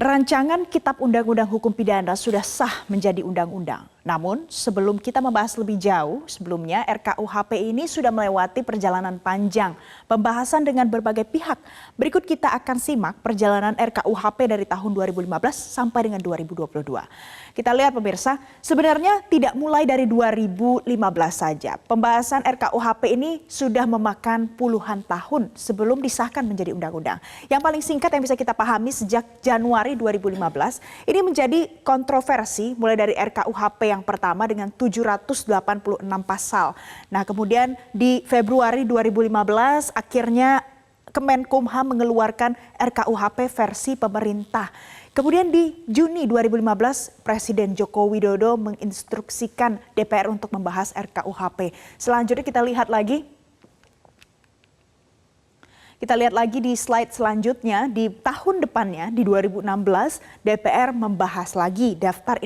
Rancangan Kitab Undang-Undang Hukum Pidana sudah sah menjadi undang-undang. Namun, sebelum kita membahas lebih jauh, sebelumnya RKUHP ini sudah melewati perjalanan panjang, pembahasan dengan berbagai pihak. Berikut kita akan simak perjalanan RKUHP dari tahun 2015 sampai dengan 2022. Kita lihat pemirsa, sebenarnya tidak mulai dari 2015 saja. Pembahasan RKUHP ini sudah memakan puluhan tahun sebelum disahkan menjadi undang-undang. Yang paling singkat yang bisa kita pahami sejak Januari 2015, ini menjadi kontroversi mulai dari RKUHP yang pertama dengan 786 pasal. Nah, kemudian di Februari 2015 akhirnya Kemenkumham mengeluarkan RKUHP versi pemerintah. Kemudian di Juni 2015 Presiden Joko Widodo menginstruksikan DPR untuk membahas RKUHP. Selanjutnya kita lihat lagi. Kita lihat lagi di slide selanjutnya, di tahun depannya, di 2016, DPR membahas lagi daftar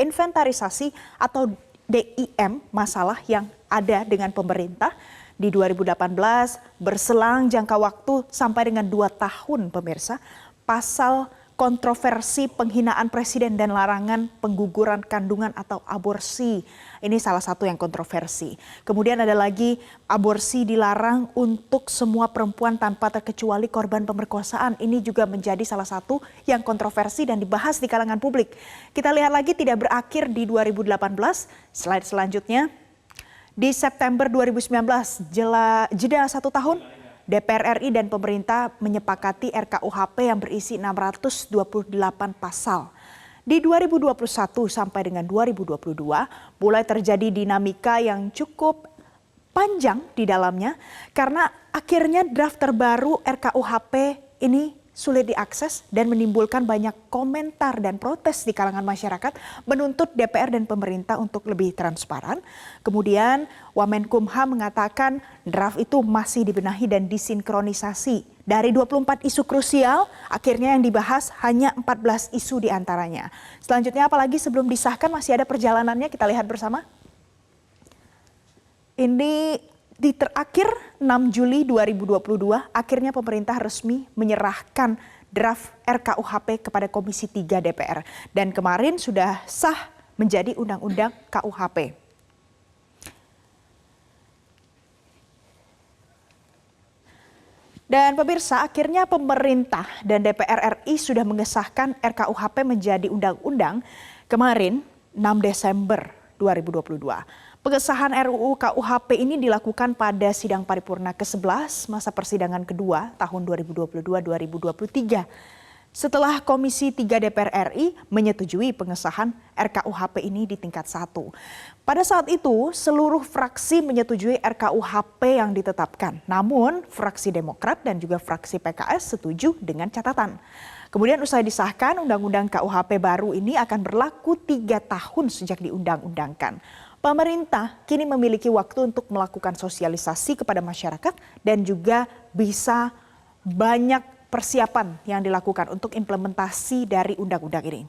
inventarisasi atau DIM masalah yang ada dengan pemerintah. Di 2018, berselang jangka waktu sampai dengan 2 tahun pemirsa, pasal kontroversi penghinaan presiden dan larangan pengguguran kandungan atau aborsi. Ini salah satu yang kontroversi. Kemudian ada lagi aborsi dilarang untuk semua perempuan tanpa terkecuali korban pemerkosaan. Ini juga menjadi salah satu yang kontroversi dan dibahas di kalangan publik. Kita lihat lagi tidak berakhir di 2018. Slide selanjutnya. Di September 2019, jeda 1 tahun, DPR RI dan pemerintah menyepakati RKUHP yang berisi 628 pasal. Di 2021 sampai dengan 2022 mulai terjadi dinamika yang cukup panjang di dalamnya karena akhirnya draft terbaru RKUHP ini sulit diakses dan menimbulkan banyak komentar dan protes di kalangan masyarakat menuntut DPR dan pemerintah untuk lebih transparan. Kemudian Wamenkumham mengatakan draft itu masih dibenahi dan disinkronisasi. Dari 24 isu krusial, akhirnya yang dibahas hanya 14 isu diantaranya. Selanjutnya apalagi sebelum disahkan masih ada perjalanannya, kita lihat bersama. Ini di terakhir 6 Juli 2022, akhirnya pemerintah resmi menyerahkan draft RKUHP kepada Komisi 3 DPR. Dan kemarin sudah sah menjadi Undang-Undang KUHP. Dan pemirsa, akhirnya pemerintah dan DPR RI sudah mengesahkan RKUHP menjadi undang-undang kemarin 6 Desember 2022. Pengesahan RUU KUHP ini dilakukan pada sidang paripurna ke-11 masa persidangan kedua tahun 2022-2023. Setelah Komisi 3 DPR RI menyetujui pengesahan RKUHP ini di tingkat 1. Pada saat itu seluruh fraksi menyetujui RKUHP yang ditetapkan. Namun fraksi Demokrat dan juga fraksi PKS setuju dengan catatan. Kemudian usai disahkan Undang-Undang KUHP baru ini akan berlaku 3 tahun sejak diundang-undangkan. Pemerintah kini memiliki waktu untuk melakukan sosialisasi kepada masyarakat dan juga bisa banyak persiapan yang dilakukan untuk implementasi dari undang-undang ini.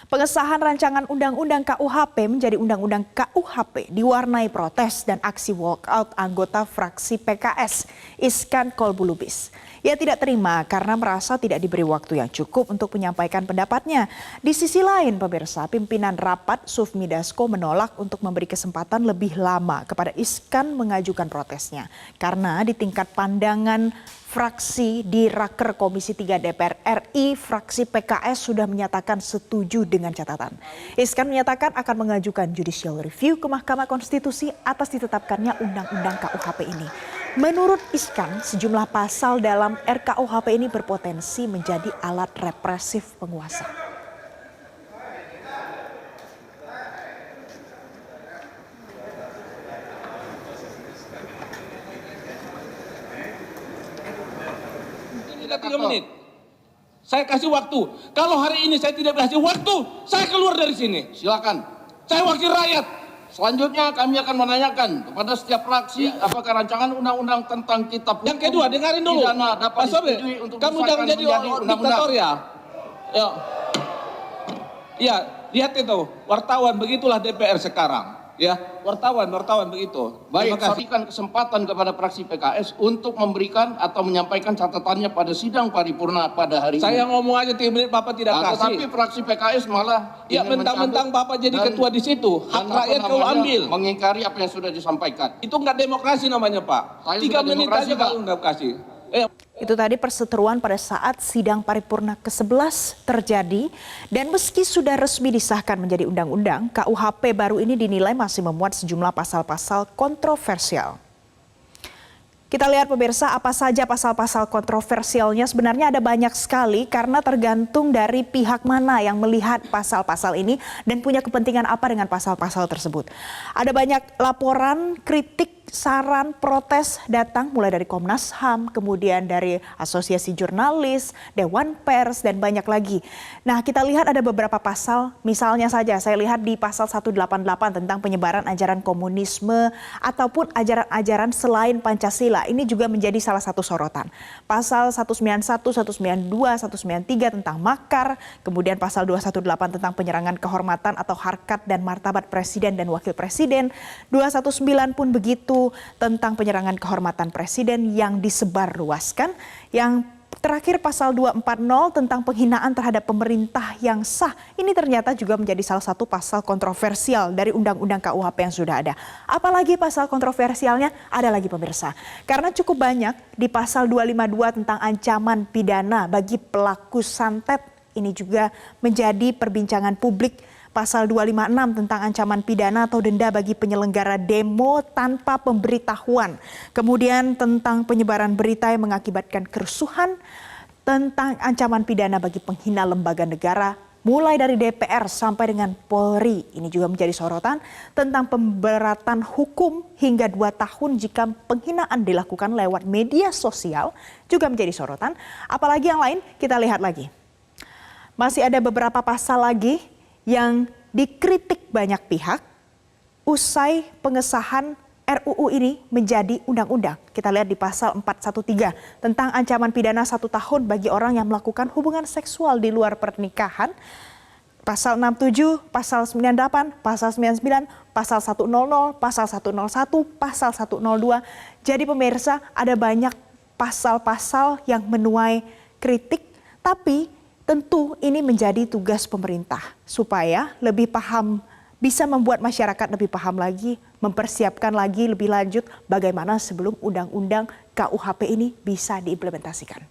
Pengesahan rancangan Undang-Undang KUHP menjadi Undang-Undang KUHP diwarnai protes dan aksi walkout anggota fraksi PKS Iskan Kolbulubis. Ia tidak terima karena merasa tidak diberi waktu yang cukup untuk menyampaikan pendapatnya. Di sisi lain pemirsa, pimpinan rapat Sufmi Dasko menolak untuk memberi kesempatan lebih lama kepada Iskan mengajukan protesnya. Karena di tingkat pandangan fraksi di Raker Komisi 3 DPR RI, fraksi PKS sudah menyatakan setuju dengan catatan. Iskan menyatakan akan mengajukan judicial review ke Mahkamah Konstitusi atas ditetapkannya Undang-Undang KUHP ini. Menurut Iskan, sejumlah pasal dalam RKUHP ini berpotensi menjadi alat represif penguasa. Tidak 3 menit. Saya kasih waktu. Kalau hari ini saya tidak kasih waktu, saya keluar dari sini. Silakan. Saya wakil rakyat. Selanjutnya kami akan menanyakan kepada setiap fraksi apakah rancangan undang-undang tentang kitab hukum. Yang kedua, dengarin dulu. Pak Sobe, kamu jangan jadi diktator ya. Ya, lihat itu wartawan, begitulah DPR sekarang. Ya, wartawan begitu. Baik, Terima kasih. berikan kesempatan kepada fraksi PKS untuk memberikan atau menyampaikan catatannya pada sidang paripurna pada hari Saya ini. ngomong aja 3 menit Bapak tidak Tetapi kasih. fraksi PKS malah Ya ingin mentang-mentang mencabut Bapak jadi dan- ketua di situ, hak dan rakyat kau ambil. mengingkari apa yang sudah disampaikan. Itu nggak demokrasi namanya Pak. Saya 3 sudah menit demokrasi, aja Pak. kalau nggak kasih. Itu tadi perseteruan pada saat sidang paripurna ke-11 terjadi dan meski sudah resmi disahkan menjadi undang-undang, KUHP baru ini dinilai masih memuat sejumlah pasal-pasal kontroversial. Kita lihat pemirsa apa saja pasal-pasal kontroversialnya. Sebenarnya ada banyak sekali karena tergantung dari pihak mana yang melihat pasal-pasal ini dan punya kepentingan apa dengan pasal-pasal tersebut. Ada banyak laporan, kritik, saran, protes datang mulai dari Komnas HAM, kemudian dari Asosiasi Jurnalis, Dewan Pers, dan banyak lagi. Nah, kita lihat ada beberapa pasal, misalnya saja saya lihat di pasal 188 tentang penyebaran ajaran komunisme ataupun ajaran-ajaran selain Pancasila. Ini juga menjadi salah satu sorotan. Pasal 191, 192, 193 tentang makar, kemudian pasal 218 tentang penyerangan kehormatan atau harkat dan martabat Presiden dan Wakil Presiden, 219 pun begitu tentang penyerangan kehormatan Presiden yang disebarluaskan. Yang terakhir pasal 240 tentang penghinaan terhadap pemerintah yang sah. Ini ternyata juga menjadi salah satu pasal kontroversial dari Undang-Undang KUHP yang sudah ada. Apalagi pasal kontroversialnya ada lagi pemirsa. Karena cukup banyak di pasal 252 tentang ancaman pidana bagi pelaku santet. Ini juga menjadi perbincangan publik. Pasal 256 tentang ancaman pidana atau denda bagi penyelenggara demo tanpa pemberitahuan. Kemudian tentang penyebaran berita yang mengakibatkan kerusuhan, tentang ancaman pidana bagi penghina lembaga negara, mulai dari DPR sampai dengan Polri. Ini juga menjadi sorotan tentang pemberatan hukum hingga 2 tahun jika penghinaan dilakukan lewat media sosial juga menjadi sorotan. Apalagi yang lain kita lihat lagi. Masih ada beberapa pasal lagi yang dikritik banyak pihak usai pengesahan RUU ini menjadi undang-undang. Kita lihat di pasal 413 tentang ancaman pidana 1 tahun bagi orang yang melakukan hubungan seksual di luar pernikahan. Pasal 67, pasal 98, pasal 99, pasal 100, pasal 101, pasal 102. Jadi pemirsa ada banyak pasal-pasal yang menuai kritik, tapi tentu ini menjadi tugas pemerintah supaya lebih paham, bisa membuat masyarakat lebih paham lagi, mempersiapkan lagi lebih lanjut bagaimana sebelum undang-undang KUHP ini bisa diimplementasikan.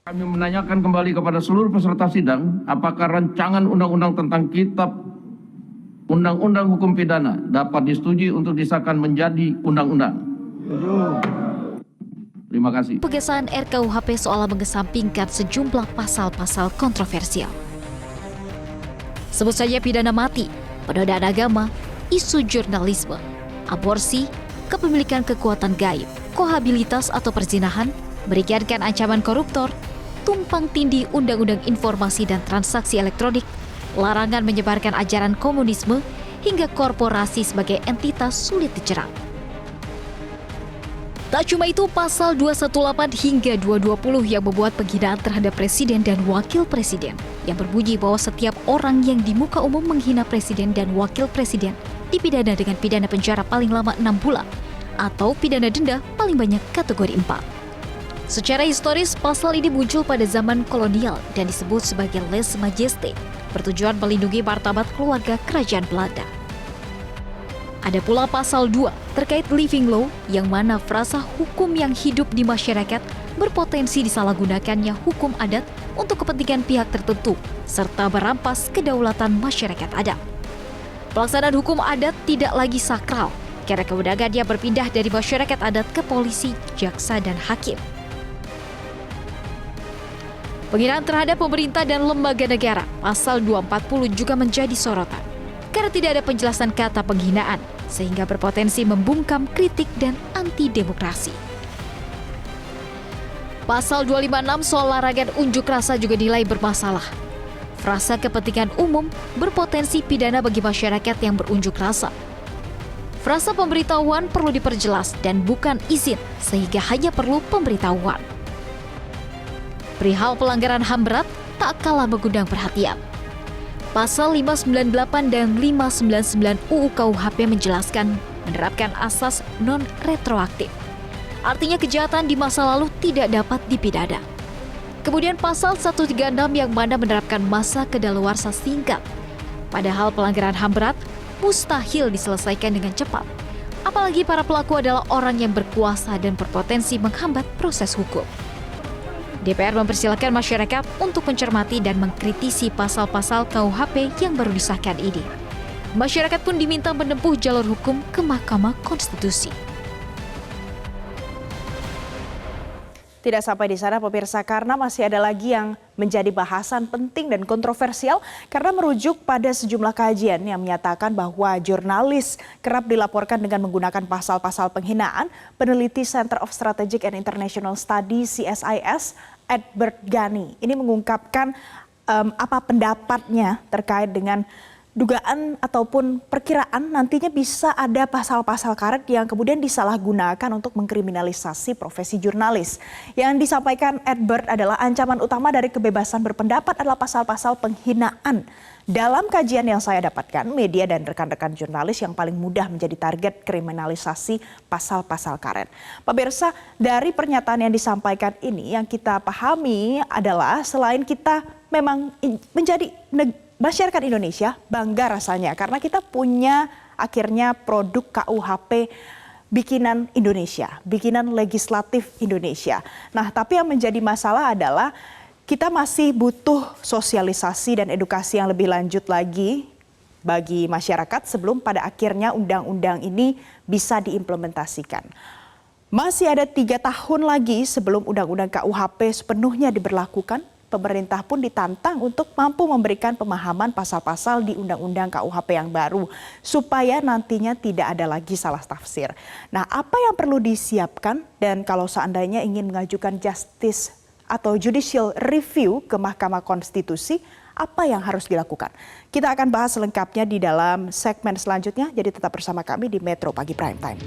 Kami menanyakan kembali kepada seluruh peserta sidang, apakah rancangan undang-undang tentang kitab undang-undang hukum pidana dapat disetujui untuk disahkan menjadi undang-undang. Terima kasih. Pengesahan RKUHP seolah mengesampingkan sejumlah pasal-pasal kontroversial. Sebut saja pidana mati, penodaan agama, isu jurnalisme, aborsi, kepemilikan kekuatan gaib, kohabilitas atau perzinahan, meringankan ancaman koruptor, tumpang tindih Undang-Undang Informasi dan Transaksi Elektronik, larangan menyebarkan ajaran komunisme, hingga korporasi sebagai entitas sulit dicerang. Tak cuma itu, pasal 218 hingga 220 yang membuat penghinaan terhadap presiden dan wakil presiden yang berbunyi bahwa setiap orang yang di muka umum menghina presiden dan wakil presiden dipidana dengan pidana penjara paling lama 6 bulan atau pidana denda paling banyak kategori 4. Secara historis, pasal ini muncul pada zaman kolonial dan disebut sebagai lèse majesté, bertujuan melindungi martabat keluarga kerajaan Belanda. Ada pula pasal 2 terkait living law yang mana frasa hukum yang hidup di masyarakat berpotensi disalahgunakannya hukum adat untuk kepentingan pihak tertentu serta merampas kedaulatan masyarakat adat. Pelaksanaan hukum adat tidak lagi sakral karena kewenangannya berpindah dari masyarakat adat ke polisi, jaksa, dan hakim. Penghinaan terhadap pemerintah dan lembaga negara, pasal 240 juga menjadi sorotan karena tidak ada penjelasan kata penghinaan, sehingga berpotensi membungkam kritik dan anti-demokrasi. Pasal 256 soal larangan unjuk rasa juga dinilai bermasalah. Frasa kepentingan umum berpotensi pidana bagi masyarakat yang berunjuk rasa. Frasa pemberitahuan perlu diperjelas dan bukan izin, sehingga hanya perlu pemberitahuan. Perihal pelanggaran HAM berat tak kalah mengundang perhatian. Pasal 598 dan 599 UU KUHP menjelaskan menerapkan asas non-retroaktif. Artinya kejahatan di masa lalu tidak dapat dipidana. Kemudian pasal 136 yang mana menerapkan masa kedaluarsa singkat. Padahal pelanggaran HAM berat mustahil diselesaikan dengan cepat. Apalagi para pelaku adalah orang yang berkuasa dan berpotensi menghambat proses hukum. DPR mempersilahkan masyarakat untuk mencermati dan mengkritisi pasal-pasal KUHP yang baru disahkan ini. Masyarakat pun diminta menempuh jalur hukum ke Mahkamah Konstitusi. Tidak sampai di sana pemirsa, karena masih ada lagi yang menjadi bahasan penting dan kontroversial karena merujuk pada sejumlah kajian yang menyatakan bahwa jurnalis kerap dilaporkan dengan menggunakan pasal-pasal penghinaan. Peneliti Center of Strategic and International Studies CSIS Edward Ghani ini mengungkapkan apa pendapatnya terkait dengan dugaan ataupun perkiraan nantinya bisa ada pasal-pasal karet yang kemudian disalahgunakan untuk mengkriminalisasi profesi jurnalis. Yang disampaikan Edward adalah ancaman utama dari kebebasan berpendapat adalah pasal-pasal penghinaan. Dalam kajian yang saya dapatkan, media dan rekan-rekan jurnalis yang paling mudah menjadi target kriminalisasi pasal-pasal karet. Pemirsa, dari pernyataan yang disampaikan ini yang kita pahami adalah selain kita memang menjadi masyarakat Indonesia bangga rasanya karena kita punya akhirnya produk KUHP bikinan Indonesia, bikinan legislatif Indonesia. Nah, tapi yang menjadi masalah adalah kita masih butuh sosialisasi dan edukasi yang lebih lanjut lagi bagi masyarakat sebelum pada akhirnya undang-undang ini bisa diimplementasikan. Masih ada 3 tahun lagi sebelum undang-undang KUHP sepenuhnya diberlakukan. Pemerintah pun ditantang untuk mampu memberikan pemahaman pasal-pasal di Undang-Undang KUHP yang baru supaya nantinya tidak ada lagi salah tafsir. Nah, apa yang perlu disiapkan dan kalau seandainya ingin mengajukan justice atau judicial review ke Mahkamah Konstitusi, apa yang harus dilakukan? Kita akan bahas selengkapnya di dalam segmen selanjutnya, jadi tetap bersama kami di Metro Pagi Prime Time.